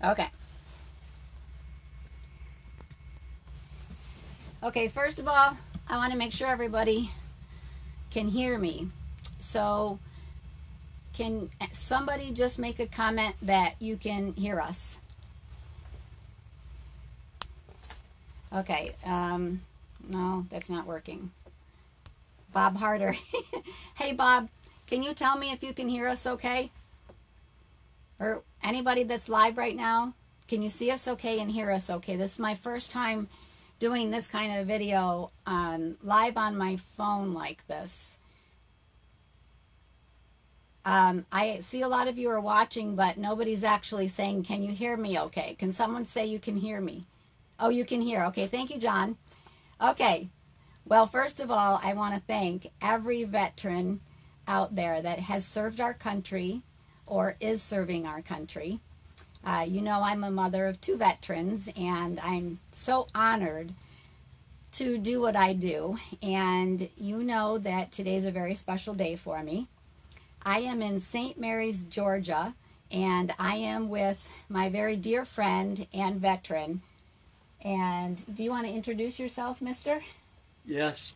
Okay. Okay, first of all, I want to make sure everybody can hear me. So, can somebody just make a comment that you can hear us? Okay, no, that's not working. Bob Harder. Hey, Bob, can you tell me if you can hear us okay? Or anybody that's live right now, can you see us okay and hear us okay? This is my first time doing this kind of video live on my phone like this. I see a lot of you are watching, but nobody's actually saying, can you hear me okay? Can someone say you can hear me? Oh, you can hear. Okay, thank you, John. Okay, well, first of all, I want to thank every veteran out there that has served our country or is serving our country. You know, I'm a mother of 2 veterans, and I'm so honored to do what I do. And you know that today's a very special day for me. I am in St. Mary's, Georgia, and I am with my very dear friend and veteran. And do you want to introduce yourself, mister? Yes.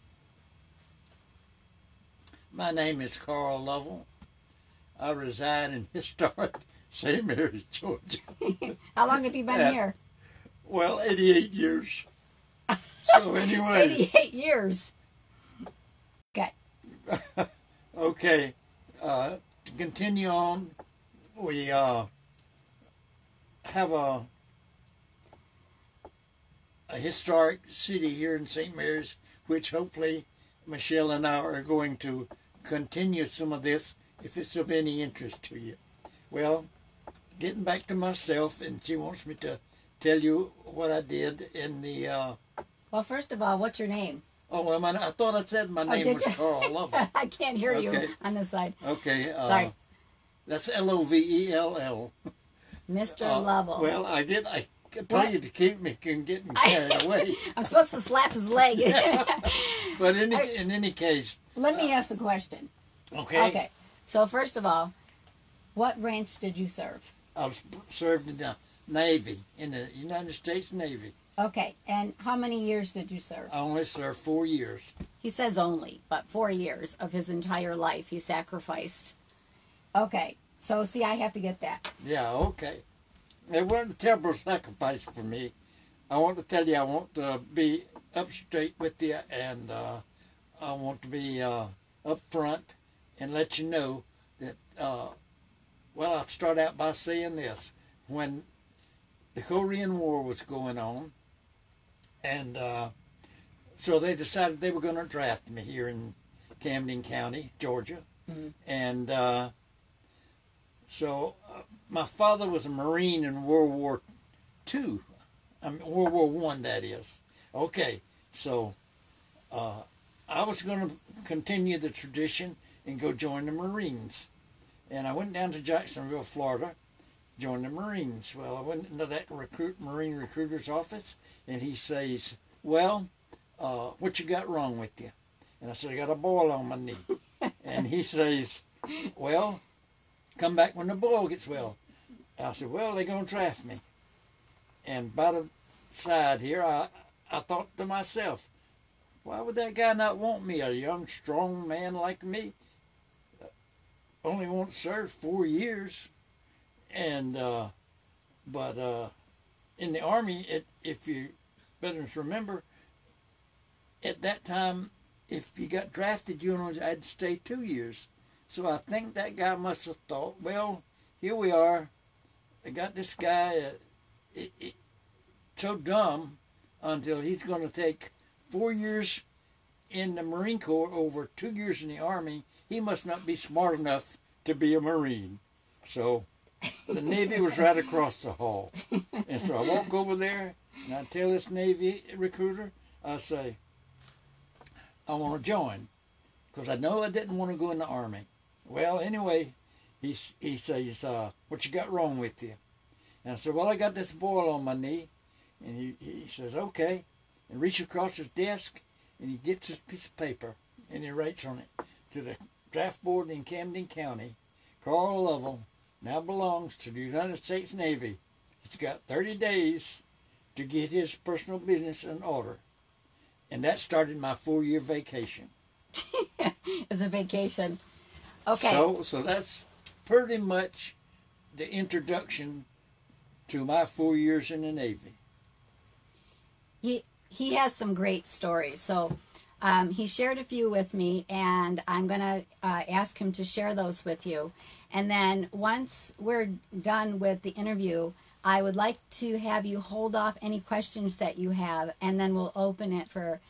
My name is Carl Lovell. I reside in historic St. Mary's, Georgia. How long have you been here? Well, 88 years. So anyway. 88 years. Okay. Okay. To continue on, we have a historic city here in St. Mary's, which hopefully Michelle and I are going to continue some of this if it's of any interest to you. Well, getting back to myself, and she wants me to tell you what I did in the... Well, first of all, what's your name? Oh, well, I thought I said my name was Carl Lovell. I can't hear you on this side. Okay. Sorry. That's Lovell. Mr. Lovell. Well, I told you to keep me from getting carried away. I'm supposed to slap his leg. But in any case... Let me ask the question. Okay. Okay. So, first of all, what branch did you serve? I served in the Navy, in the United States Navy. Okay. And how many years did you serve? I only served 4 years. He says only, but 4 years of his entire life he sacrificed. Okay. So, see, I have to get that. Yeah, okay. It wasn't a terrible sacrifice for me. I want to tell you, I want to be up straight with you, and I want to be up front and let you know that, well, I'll start out by saying this. When the Korean War was going on, and so they decided they were going to draft me here in Camden County, Georgia. Mm-hmm. And so my father was a Marine in World War II. World War I, that is. Okay, so I was going to continue the tradition and go join the Marines. And I went down to Jacksonville, Florida, joined the Marines. Well, I went into that Marine recruiter's office, and he says, well, what you got wrong with you? And I said, I got a boil on my knee. And he says, well, come back when the boil gets well. I said, well, they're going to draft me. And by the side here, I thought to myself, why would that guy not want me, a young, strong man like me? Only want to serve 4 years. And, but in the Army, if you veterans remember, at that time, if you got drafted, you only had to stay 2 years. So I think that guy must have thought, well, here we are. They got this guy so dumb until he's going to take 4 years in the Marine Corps over 2 years in the Army. He must not be smart enough to be a Marine. So the Navy was right across the hall. And so I walk over there, and I tell this Navy recruiter, I say, I want to join, because I know I didn't want to go in the Army. Well, anyway, he says, what you got wrong with you? And I said, well, I got this boil on my knee. And he says, okay. And reaches across his desk, and he gets his piece of paper, and he writes on it, to the draft board in Camden County, Carl Lovell now belongs to the United States Navy. He's got 30 days to get his personal business in order. And that started my 4-year vacation. It's a vacation. Okay. So that's pretty much the introduction to my 4 years in the Navy. He has some great stories. So he shared a few with me, and I'm going to ask him to share those with you. And then once we're done with the interview, I would like to have you hold off any questions that you have, and then we'll open it for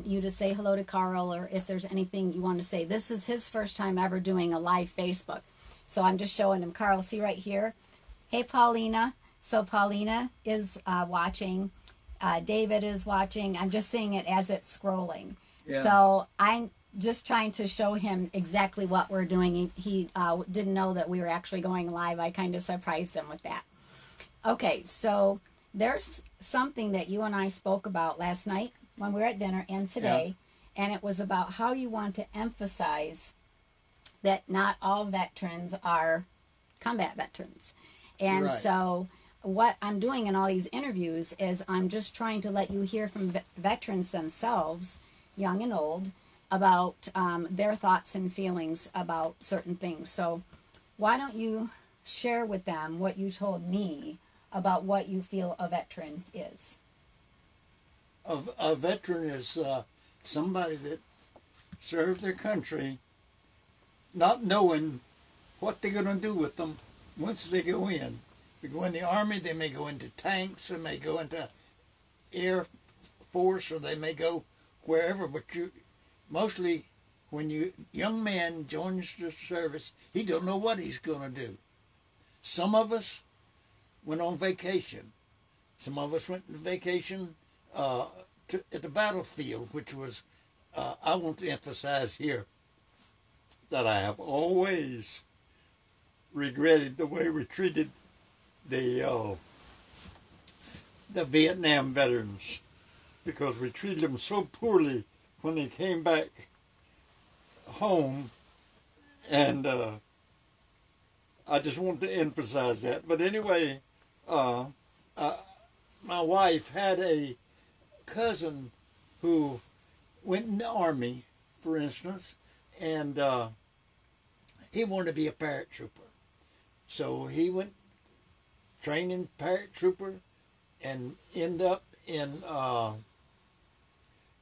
you to say hello to Carl, or if there's anything you want to say. This is his first time ever doing a live Facebook. So I'm just showing him. Carl, see right here? Hey, Paulina. So Paulina is watching. David is watching. I'm just seeing it as it's scrolling. Yeah. So I'm just trying to show him exactly what we're doing. He didn't know that we were actually going live. I kind of surprised him with that. Okay, so there's something that you and I spoke about last night when we were at dinner and today, and it was about how you want to emphasize that not all veterans are combat veterans. And so what I'm doing in all these interviews is I'm just trying to let you hear from veterans themselves, young and old, about their thoughts and feelings about certain things. So why don't you share with them what you told me about what you feel a veteran is? A veteran is somebody that served their country not knowing what they're going to do with them once they go in. If they go in the Army, they may go into tanks, they may go into Air Force, or they may go wherever. But mostly when young man joins the service, he don't know what he's going to do. Some of us went on vacation. Some of us went on vacation at the battlefield, which was, I want to emphasize here that I have always regretted the way we treated the Vietnam veterans, because we treated them so poorly when they came back home, and I just want to emphasize that. But anyway, my wife had a cousin who went in the Army, for instance, and he wanted to be a paratrooper. So he went training paratrooper and ended up in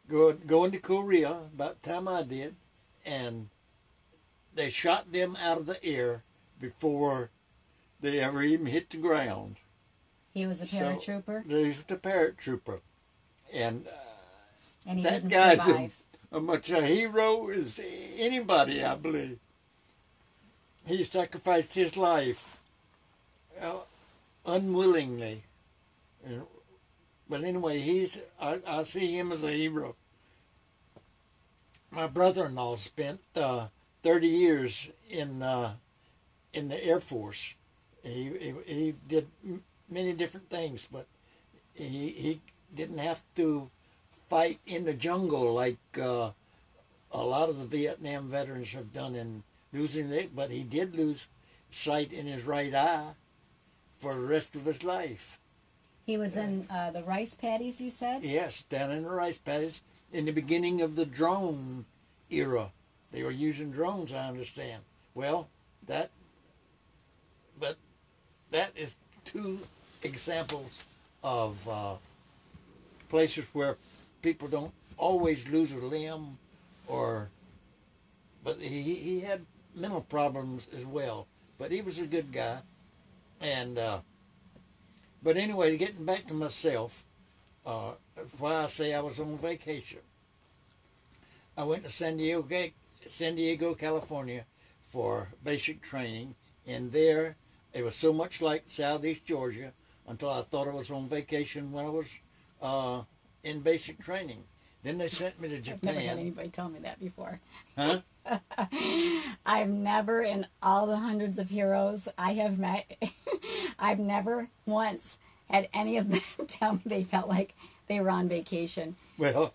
going to Korea about the time I did, and they shot them out of the air before they ever even hit the ground. He was a paratrooper? So, he was a paratrooper. And he that didn't guy's survive. as much a hero as anybody, I believe. He sacrificed his life unwillingly. But anyway, I see him as a hero. My brother-in-law spent 30 years in the Air Force. He did many different things, but he didn't have to fight in the jungle like a lot of the Vietnam veterans have done in losing it, but he did lose sight in his right eye for the rest of his life. He was in the rice paddies, you said? Yes, down in the rice paddies in the beginning of the drone era. They were using drones, I understand. Well, that is two examples of places where people don't always lose a limb, but he had mental problems as well. But he was a good guy, and but anyway, getting back to myself, why I say I was on vacation. I went to San Diego, California, for basic training, and there it was so much like Southeast Georgia until I thought I was on vacation when I was in basic training. Then they sent me to Japan. I've never had anybody tell me that before. Huh? I've never, in all the hundreds of heroes I have met, I've never once had any of them tell me they felt like they were on vacation. Well,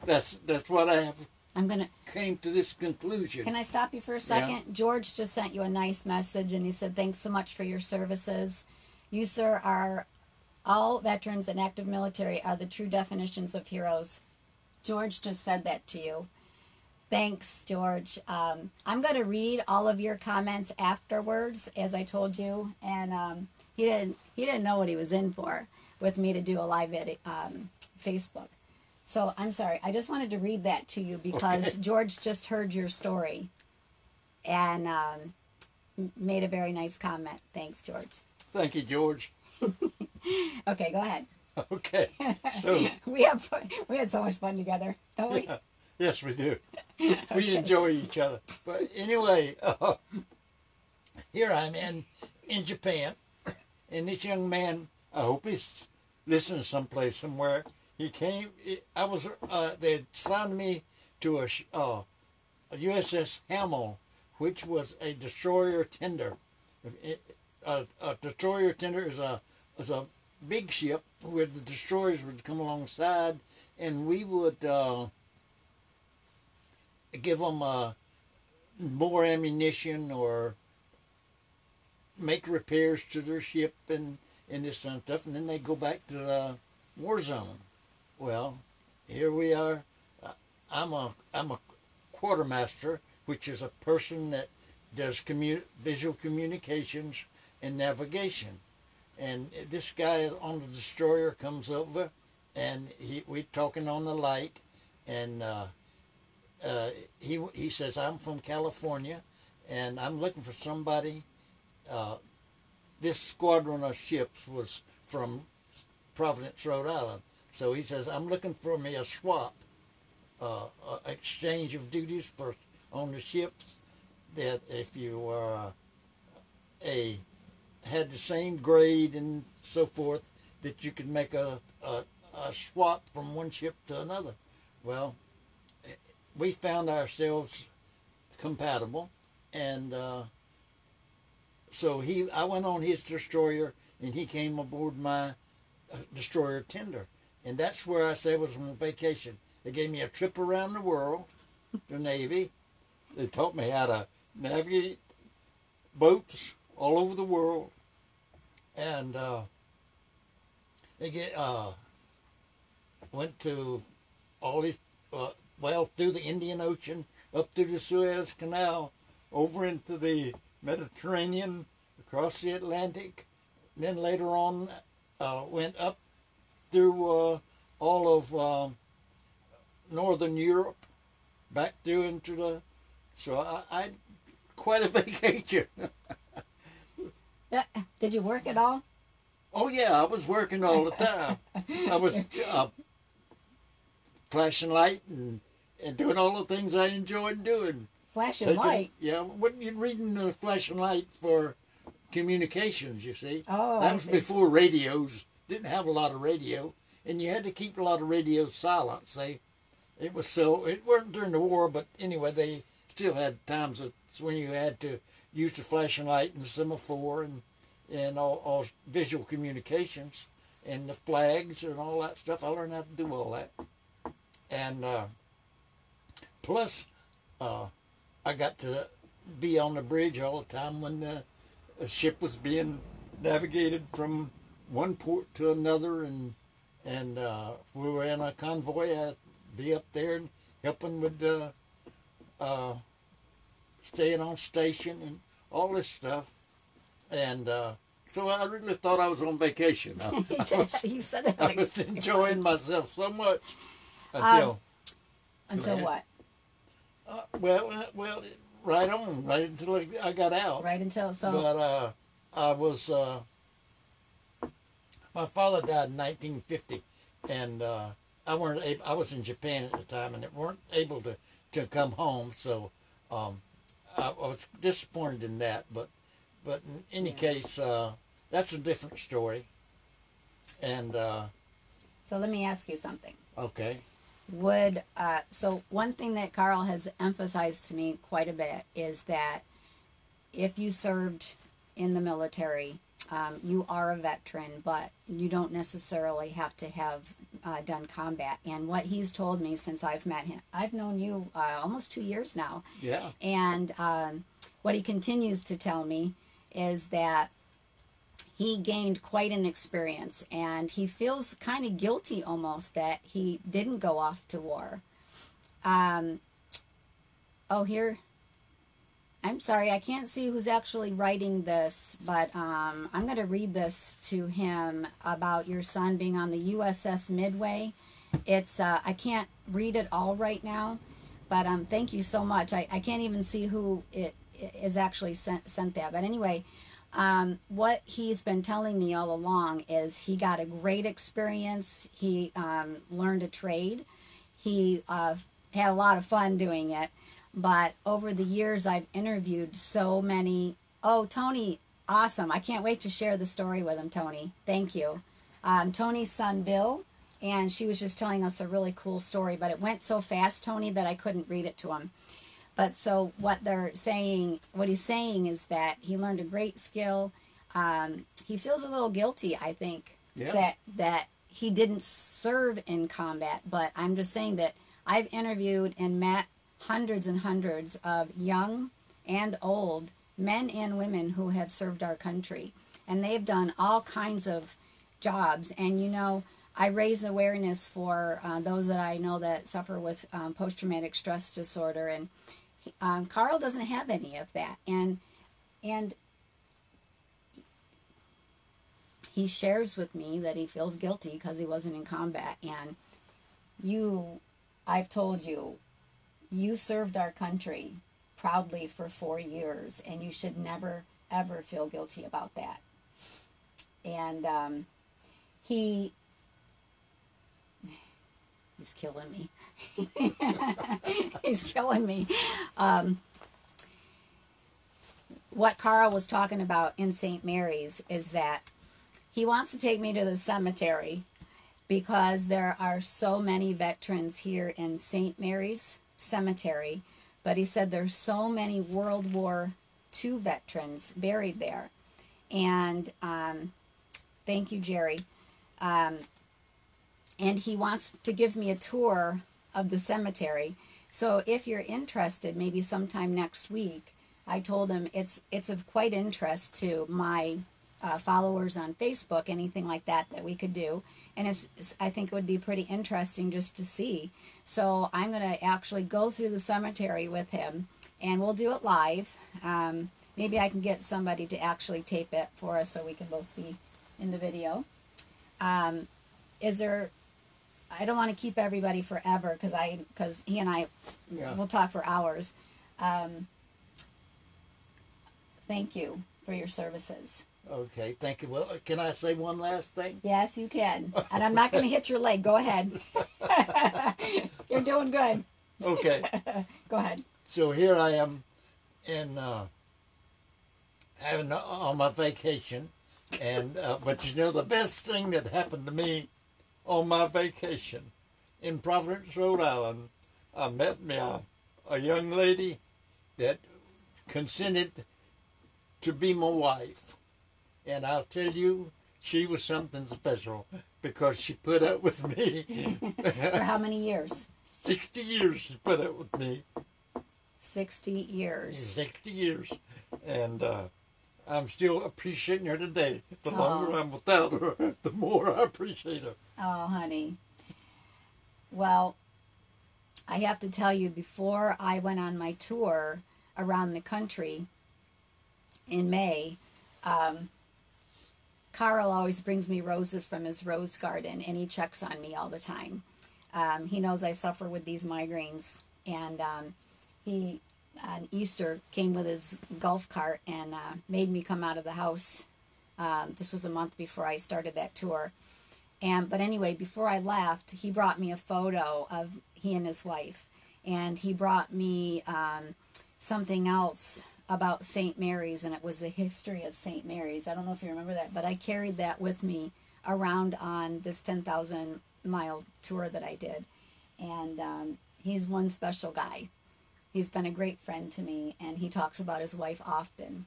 that's what I have. Came to this conclusion. Can I stop you for a second? Yeah. George just sent you a nice message, and he said, thanks so much for your services. You, sir, are all veterans and active military are the true definitions of heroes. George just said that to you. Thanks, George. I'm going to read all of your comments afterwards, as I told you, and he didn't know what he was in for with me to do a live Facebook. So I'm sorry. I just wanted to read that to you because George just heard your story and made a very nice comment. Thanks, George. Thank you, George. Okay, go ahead. Okay, so we had so much fun together, don't we? Yes, we do. We enjoy each other. But anyway, here I'm in Japan, and this young man, I hope he's listening someplace somewhere. He came. They had signed me to a USS Hamel, which was a destroyer tender. A destroyer tender is a big ship where the destroyers would come alongside, and we would give them more ammunition or make repairs to their ship and this kind of stuff, and then they go back to the war zone. Well, here we are. I'm a quartermaster, which is a person that does visual communications and navigation. And this guy on the destroyer comes over, and we're talking on the light, and he says, I'm from California, and I'm looking for somebody. This squadron of ships was from Providence, Rhode Island. So he says, I'm looking for me a swap, exchange of duties on the ships, that if you were had the same grade and so forth, that you could make a swap from one ship to another. Well, we found ourselves compatible, and so I went on his destroyer, and he came aboard my destroyer tender, and that's where I said I was on vacation. They gave me a trip around the world, the Navy. They taught me how to navigate boats all over the world, and they went to all these through the Indian Ocean, up through the Suez Canal, over into the Mediterranean, across the Atlantic, and then later on went up through all of Northern Europe, back through into the. So I quite a vacation. Did you work at all? Oh yeah, I was working all the time. I was flashing light and doing all the things I enjoyed doing. Flashing light? Yeah, what you reading the flashing light for communications, you see. Oh, that was before radios. Didn't have a lot of radio, and you had to keep a lot of radios silent. See, it weren't during the war, but anyway, they still had times when you had to use the flashing light and semaphore and all visual communications and the flags and all that stuff. I learned how to do all that, and plus I got to be on the bridge all the time when the ship was being navigated from one port to another, and if we were in a convoy, I'd be up there and helping with the staying on station and all this stuff, and so I really thought I was on vacation. You said that. I was enjoying myself so much until what? Well, right until I got out. Right until so. But I was. My father died in 1950, and I was in Japan at the time, and weren't able to come home. So I was disappointed in that. But in any case, that's a different story. And so let me ask you something. Okay. So one thing that Carl has emphasized to me quite a bit is that if you served in the military, you are a veteran, but you don't necessarily have to have done combat. And what he's told me since I've met him, I've known you almost 2 years now. Yeah. And what he continues to tell me is that he gained quite an experience, and he feels kind of guilty almost that he didn't go off to war. Oh, here, I'm sorry, I can't see who's actually writing this, but I'm going to read this to him about your son being on the USS Midway. It's I can't read it all right now, but thank you so much. I can't even see who it is actually sent that. But anyway, what he's been telling me all along is he got a great experience. He learned a trade. He had a lot of fun doing it. But over the years, I've interviewed so many. Oh, Tony, awesome. I can't wait to share the story with him, Tony. Thank you. Tony's son, Bill, and she was just telling us a really cool story, but it went so fast, Tony, that I couldn't read it to him. But so what he's saying is that he learned a great skill. He feels a little guilty, I think, that he didn't serve in combat. But I'm just saying that I've interviewed and met hundreds and hundreds of young and old men and women who have served our country. And they've done all kinds of jobs. And, you know, I raise awareness for those that I know that suffer with post-traumatic stress disorder. And Carl doesn't have any of that. And he shares with me that he feels guilty because he wasn't in combat. And I've told you, you served our country proudly for 4 years, and you should never, ever feel guilty about that. And he's killing me. He's killing me. What Carl was talking about in St. Mary's is that he wants to take me to the cemetery because there are so many veterans here in St. Mary's Cemetery, but he said there's so many World War II veterans buried there. And thank you, Jerry. And he wants to give me a tour of the cemetery. So if you're interested, maybe sometime next week, I told him it's of quite interest to my followers on Facebook, anything like that we could do. And I think it would be pretty interesting just to see. So I'm going to actually go through the cemetery with him, and we'll do it live. Maybe I can get somebody to actually tape it for us so we can both be in the video. I don't want to keep everybody forever because he and I will talk for hours. Thank you for your services. Okay, thank you. Well, can I say one last thing? Yes, you can. And I'm not going to hit your leg. Go ahead. You're doing good. Okay. Go ahead. So here I am having on my vacation, and but you know the best thing that happened to me on my vacation in Providence, Rhode Island, I met me a young lady that consented to be my wife. And I'll tell you, she was something special because she put up with me. For how many years? 60 years she put up with me. 60 years. 60 years. And I'm still appreciating her today. The longer I'm without her, the more I appreciate her. Oh, honey. Well, I have to tell you, before I went on my tour around the country in May, Carl always brings me roses from his rose garden, and he checks on me all the time. He knows I suffer with these migraines, and he on Easter came with his golf cart and made me come out of the house. This was a month before I started that tour. But anyway, before I left, he brought me a photo of he and his wife, and he brought me something else about St. Mary's, and it was the history of St. Mary's. I don't know if you remember that, but I carried that with me around on this 10,000 mile tour that I did. And he's one special guy. He's been a great friend to me, and he talks about his wife often.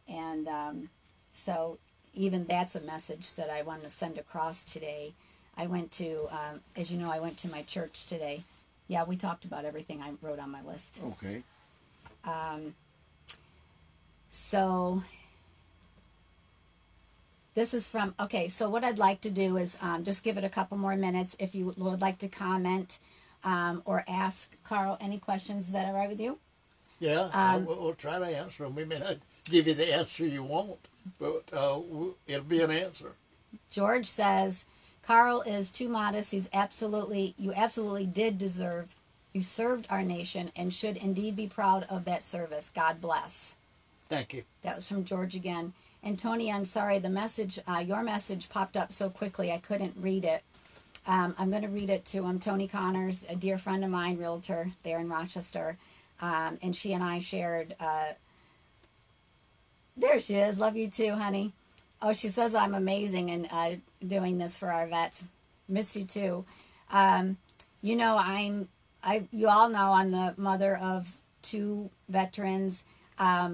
And so even that's a message that I want to send across today. I went to, as you know, I went to my church today. Yeah, we talked about everything I wrote on my list. Okay. So This is from, okay, so what I'd like to do is just give it a couple more minutes. If you would like to comment or ask Carl any questions, is that all right with you? Yeah, we'll try to answer them. We may not give you the answer you want, but it'll be an answer. George says, Carl is too modest. You absolutely did deserve, you served our nation and should indeed be proud of that service. God bless. Thank you. That was from George again. And Tony, I'm sorry, the message, your message popped up so quickly I couldn't read it. I'm going to read it to him. Tony Connors, a dear friend of mine, realtor there in Rochester, and she and I shared, there she is, love you too, honey. Oh, she says I'm amazing in doing this for our vets. Miss you too. You know, you all know I'm the mother of 2 veterans.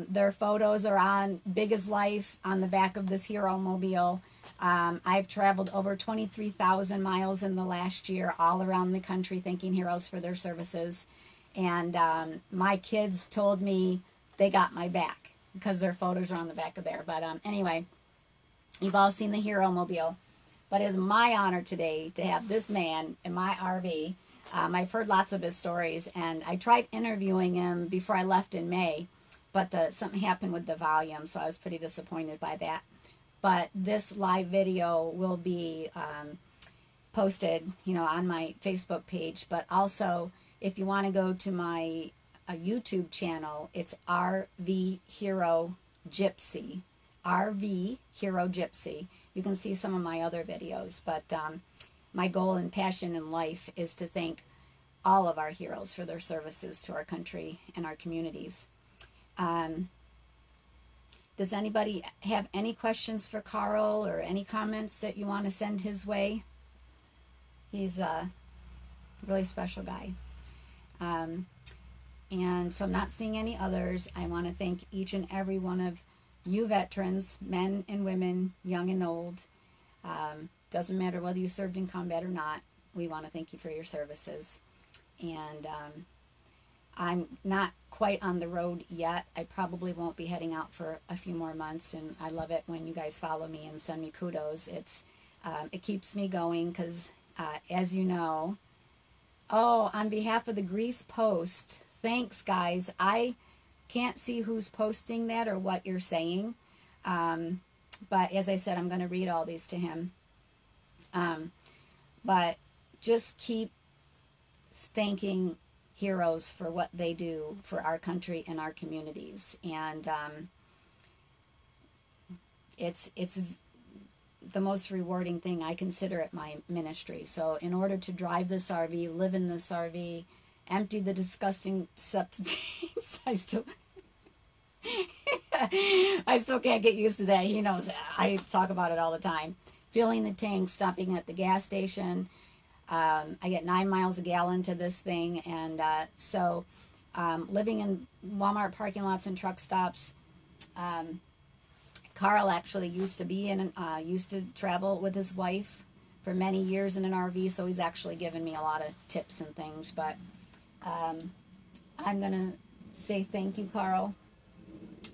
Their photos are on big as life on the back of this Hero Mobile. I've traveled over 23,000 miles in the last year all around the country thanking heroes for their services. And my kids told me they got my back because their photos are on the back of there. But anyway, you've all seen the Hero Mobile. But it's my honor today to have this man in my RV. I've heard lots of his stories, and I tried interviewing him before I left in May. But something happened with the volume, so I was pretty disappointed by that. But this live video will be posted, you know, on my Facebook page. But also, if you want to go to my YouTube channel, it's RVHeroGypsy. RVHeroGypsy. You can see some of my other videos. But my goal and passion in life is to thank all of our heroes for their services to our country and our communities. Does anybody have any questions for Carl or any comments that you want to send his way? He's a really special guy. And so I'm not seeing any others. I want to thank each and every one of you veterans, men and women, young and old. Doesn't matter whether you served in combat or not. We want to thank you for your services. And I'm not quite on the road yet. I probably won't be heading out for a few more months, and I love it when you guys follow me and send me kudos. It keeps me going because, as you know, on behalf of the Grease Post, thanks guys. I can't see who's posting that or what you're saying, but as I said, I'm going to read all these to him. But just keep thanking heroes for what they do for our country and our communities. And it's the most rewarding thing. I consider it my ministry. So in order to drive this RV, live in this RV, empty the disgusting septic tanks, I still can't get used to that. He knows I talk about it all the time. Filling the tank, stopping at the gas station. I get 9 miles a gallon to this thing, and so living in Walmart parking lots and truck stops. Carl actually used to travel with his wife for many years in an RV, so he's actually given me a lot of tips and things. But I'm gonna say thank you, Carl,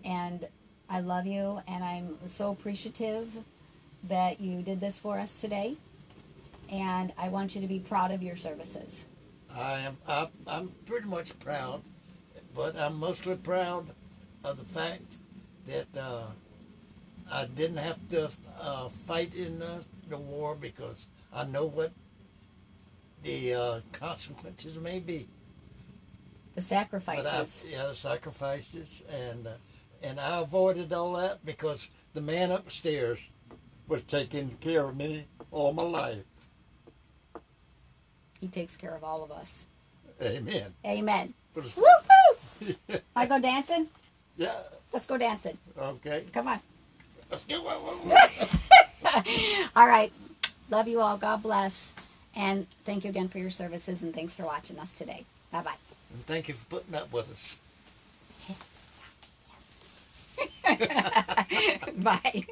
and I love you, and I'm so appreciative that you did this for us today. And I want you to be proud of your services. I'm pretty much proud, but I'm mostly proud of the fact that I didn't have to fight in the war because I know what the consequences may be. The sacrifices. The sacrifices, and I avoided all that because the man upstairs was taking care of me all my life. He takes care of all of us. Amen. Amen. Woo-hoo! I go dancing? Yeah. Let's go dancing. Okay. Come on. Let's go. All right. Love you all. God bless. And thank you again for your services, and thanks for watching us today. Bye-bye. And thank you for putting up with us. Bye.